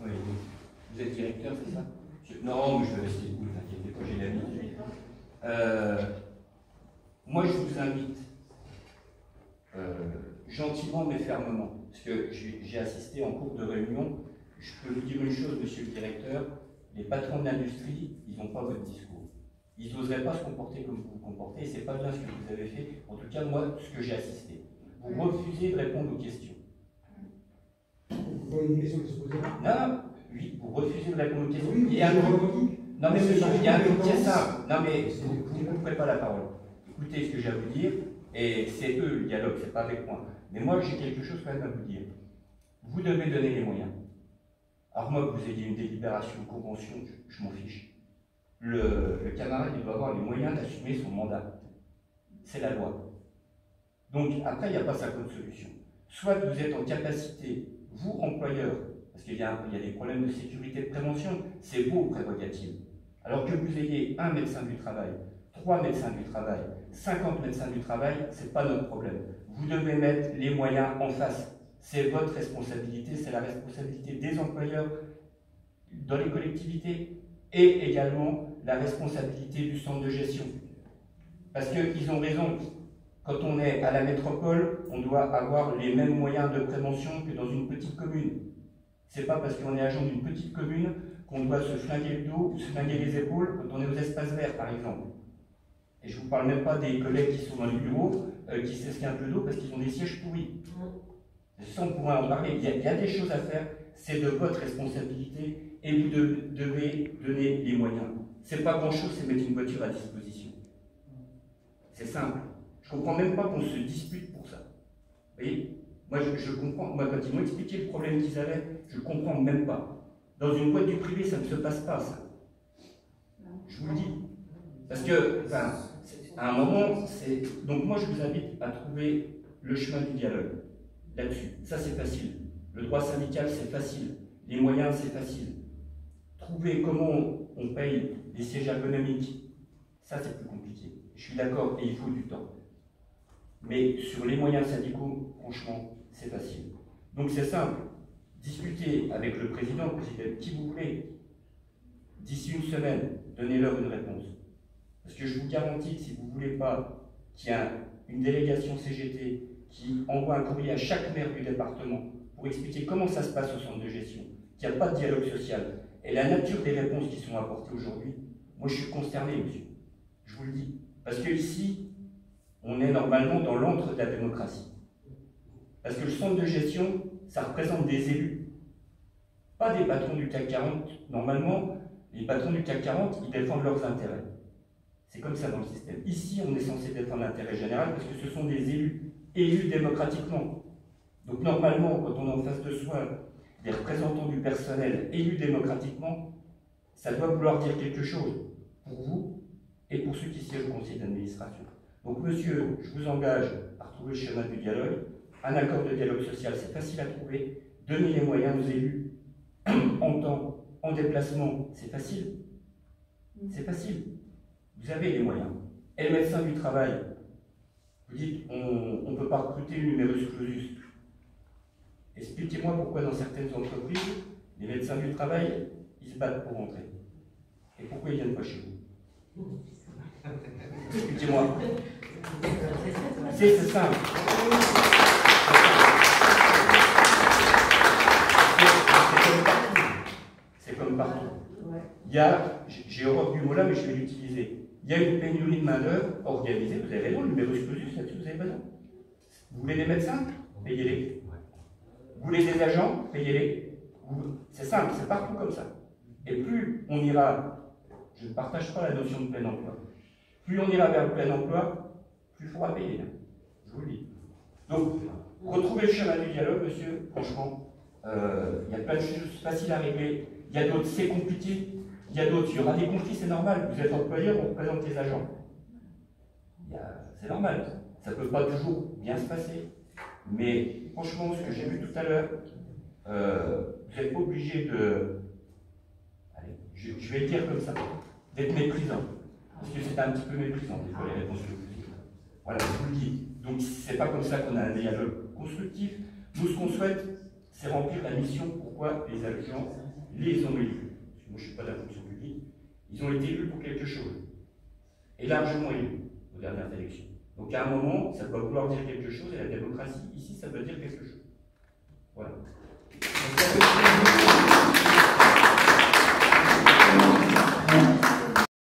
Oui, vous êtes directeur, c'est ça? Non, mais je vais rester debout, t'inquiétez pas, j'ai l'habitude. Moi, je vous invite, gentiment mais fermement, parce que j'ai assisté en cours de réunion, je peux vous dire une chose, monsieur le directeur, les patrons de l'industrie, ils n'ont pas votre discours. Ils n'oseraient pas se comporter comme vous vous comportez, et c'est pas bien ce que vous avez fait, en tout cas, moi, ce que j'ai assisté. Vous refusez de répondre aux questions. Vous voyez une question qui se pose là? Non, oui, vous refusez de répondre aux questions. Oui, il y a un truc... Non, mais monsieur, il y a un truc qui est ça. simple. Non, mais vous ne couperez pas la parole. Écoutez ce que j'ai à vous dire, et c'est eux le dialogue, c'est pas avec moi. Mais moi, j'ai quelque chose quand même à vous dire. Vous devez donner les moyens. Alors moi, que vous ayez une délibération, une convention, je m'en fiche. Le camarade, il doit avoir les moyens d'assumer son mandat. C'est la loi. Donc, après, il n'y a pas 50 solutions. Soit vous êtes en capacité, vous, employeur, parce qu'il y a des problèmes de sécurité, de prévention, c'est vos prérogatives. Alors que vous ayez un médecin du travail, 3 médecins du travail, 50 médecins du travail, ce n'est pas notre problème. Vous devez mettre les moyens en face. C'est votre responsabilité, c'est la responsabilité des employeurs dans les collectivités et également la responsabilité du centre de gestion. Parce qu'ils ont raison, quand on est à la métropole, on doit avoir les mêmes moyens de prévention que dans une petite commune. C'est pas parce qu'on est agent d'une petite commune qu'on doit se flinguer le dos ou se flinguer les épaules quand on est aux espaces verts, par exemple. Et je ne vous parle même pas des collègues qui sont dans les bureaux, qui s'esquintent le dos parce qu'ils ont des sièges pourris. Ça, on pourrait en parler. Il y a des choses à faire, c'est de votre responsabilité et vous devez donner les moyens. C'est pas grand-chose, c'est mettre une voiture à disposition. C'est simple. Je ne comprends même pas qu'on se dispute pour ça. Vous voyez? Moi, je comprends. Moi, quand ils m'ont expliqué le problème qu'ils avaient, je ne comprends même pas. Dans une boîte du privé, ça ne se passe pas, ça. Je vous le dis. Parce que, enfin, à un moment, c'est... Donc moi, je vous invite à trouver le chemin du dialogue. Là-dessus. Ça, c'est facile. Le droit syndical, c'est facile. Les moyens, c'est facile. Trouver comment on paye les sièges ergonomiques, ça, c'est plus compliqué. Je suis d'accord, et il faut du temps. Mais sur les moyens syndicaux, franchement, c'est facile. Donc c'est simple. Discutez avec le président, qui vous voulez. D'ici une semaine, donnez-leur une réponse. Parce que je vous garantis que si vous ne voulez pas qu'il y ait une délégation CGT qui envoie un courrier à chaque maire du département pour expliquer comment ça se passe au centre de gestion, qu'il n'y a pas de dialogue social, et la nature des réponses qui sont apportées aujourd'hui, moi je suis consterné, monsieur. Je vous le dis. Parce que ici, on est normalement dans l'antre de la démocratie. Parce que le centre de gestion, ça représente des élus, pas des patrons du CAC 40. Normalement, les patrons du CAC 40, ils défendent leurs intérêts. C'est comme ça dans le système. Ici, on est censé défendre l'intérêt général parce que ce sont des élus, élus démocratiquement. Donc normalement, quand on a en face de soi des représentants du personnel élus démocratiquement, ça doit vouloir dire quelque chose pour vous et pour ceux qui siègent au conseil d'administration. Donc monsieur, je vous engage à retrouver le chemin du dialogue. Un accord de dialogue social, c'est facile à trouver. Donner les moyens aux élus en temps, en déplacement, c'est facile. C'est facile. Vous avez les moyens. Et le médecin du travail, vous dites, on ne peut pas recruter le numerus clausus. Expliquez-moi pourquoi dans certaines entreprises, les médecins du travail, ils se battent pour rentrer. Et pourquoi ils ne viennent pas chez vous? Expliquez-moi. C'est simple. C'est comme partout. Il y a, j'ai horreur du mot là, mais je vais l'utiliser. Il y a une pénurie de main-d'œuvre organisée, vous avez raison, le numerus clausus, là-dessus, vous avez raison. Vous voulez des médecins? Payez-les. Vous voulez des agents? Payez-les. C'est simple, c'est partout comme ça. Et plus on ira, je ne partage pas la notion de plein emploi, plus on ira vers le plein emploi, plus il faudra payer. Je vous le dis. Donc, retrouvez le chemin du dialogue, monsieur, franchement, il y a plein de choses faciles à régler. Il y a d'autres, c'est compliqué. Il y a d'autres, il y aura des conflits, c'est normal. Vous êtes employeur, on représente les agents. C'est normal. Ça ne peut pas toujours bien se passer. Mais franchement, ce que j'ai vu tout à l'heure, vous n'êtes pas obligé de... Allez, je vais le dire comme ça, d'être méprisant. Parce que c'est un petit peu méprisant, des fois, les réponses que vous dites. Voilà, je vous le dis. Donc, c'est pas comme ça qu'on a un dialogue constructif. Nous, ce qu'on souhaite, c'est remplir la mission pourquoi les agents les ont élus, parce que moi je ne suis pas de la fonction publique, ils ont été élus pour quelque chose, et largement élus aux dernières élections. Donc à un moment, ça doit vouloir dire quelque chose, et la démocratie, ici, ça doit dire quelque chose. Voilà. Donc, ça veut dire